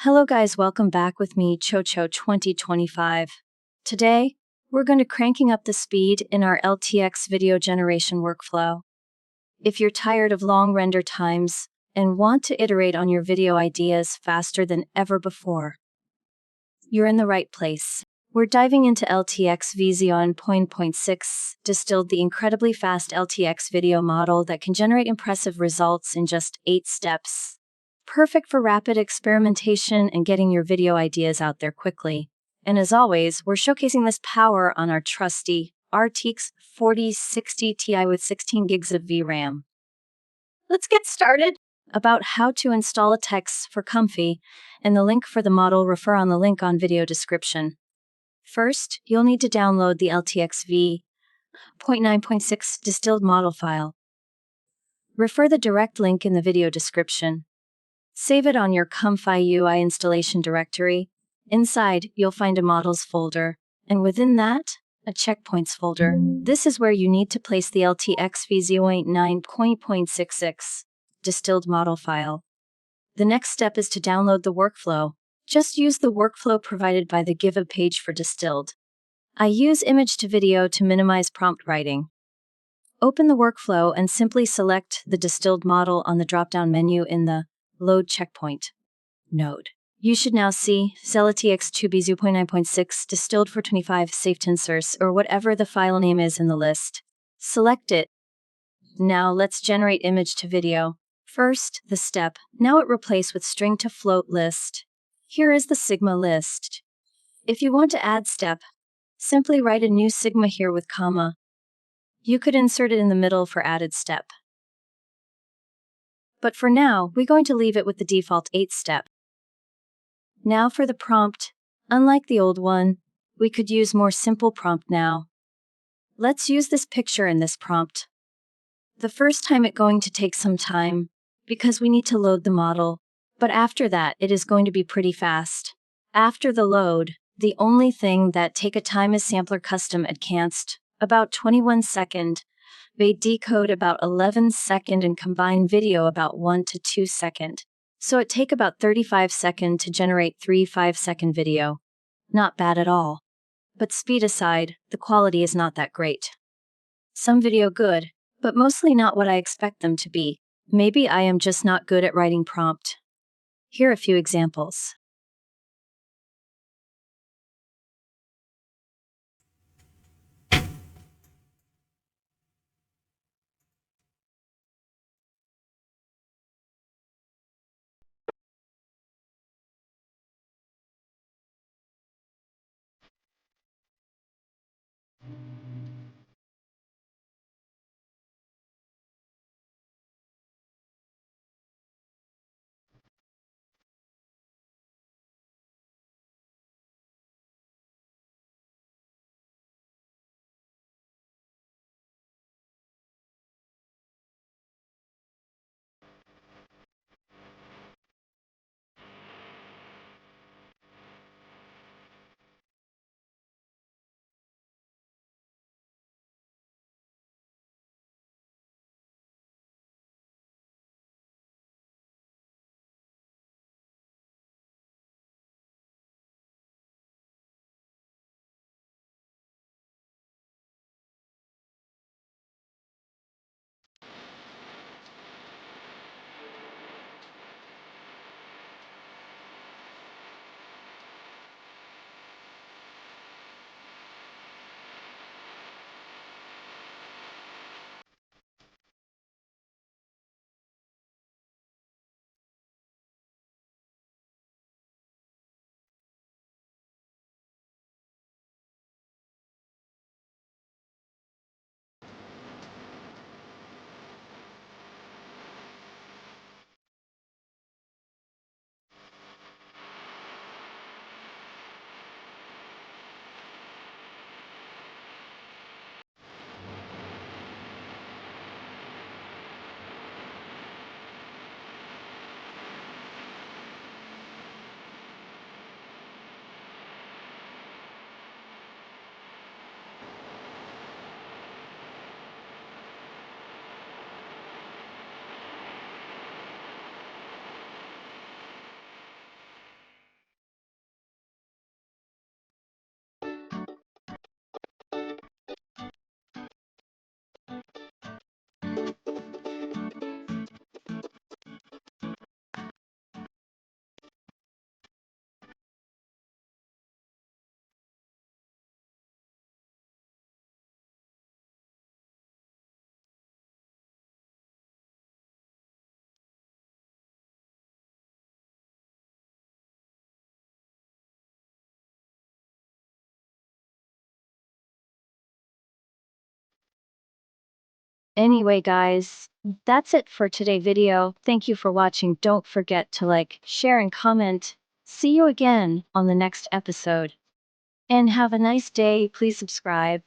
Hello guys, welcome back with me, Chocho 2025. Today, we're going to cranking up the speed in our LTX video generation workflow. If you're tired of long render times and want to iterate on your video ideas faster than ever before, you're in the right place. We're diving into LTXV 0.9.6 Distilled, the incredibly fast LTX video model that can generate impressive results in just 8 steps. Perfect for rapid experimentation and getting your video ideas out there quickly. And as always, we're showcasing this power on our trusty RTX 4060 Ti with 16 gigs of VRAM. Let's get started! About how to install LTX for Comfy, and the link for the model refer on the link on video description. First, you'll need to download the LTXV 0.9.6 Distilled model file. Refer the direct link in the video description. Save it on your ComfyUI installation directory. Inside, you'll find a models folder, and within that, a checkpoints folder. This is where you need to place the LTXV 0.9.6 Distilled model file. The next step is to download the workflow. Just use the workflow provided by the Give a page for Distilled. I use image to video to minimize prompt writing. Open the workflow and simply select the Distilled model on the drop-down menu in the Load Checkpoint node. You should now see LTX 0.9.6 Distilled for 25 saved in source or whatever the file name is in the list. Select it. Now let's generate image to video. First, the step. Now it replace with string to float list. Here is the Sigma list. If you want to add step, simply write a new Sigma here with comma. You could insert it in the middle for added step. But for now, we're going to leave it with the default 8 step. Now for the prompt. Unlike the old one, we could use more simple prompt now. Let's use this picture in this prompt. The first time it's going to take some time, because we need to load the model, but after that it is going to be pretty fast. After the load, the only thing that take a time is sampler custom advanced, about 21 second. They decode about 11 second and combine video about 1 to 2 second. So it take about 35 second to generate 3 5-second video. Not bad at all. But speed aside, the quality is not that great. Some video good, but mostly not what I expect them to be. Maybe I am just not good at writing prompt. Here are a few examples. Anyway guys, that's it for today's video. Thank you for watching. Don't forget to like, share and comment. See you again on the next episode. And have a nice day. Please subscribe.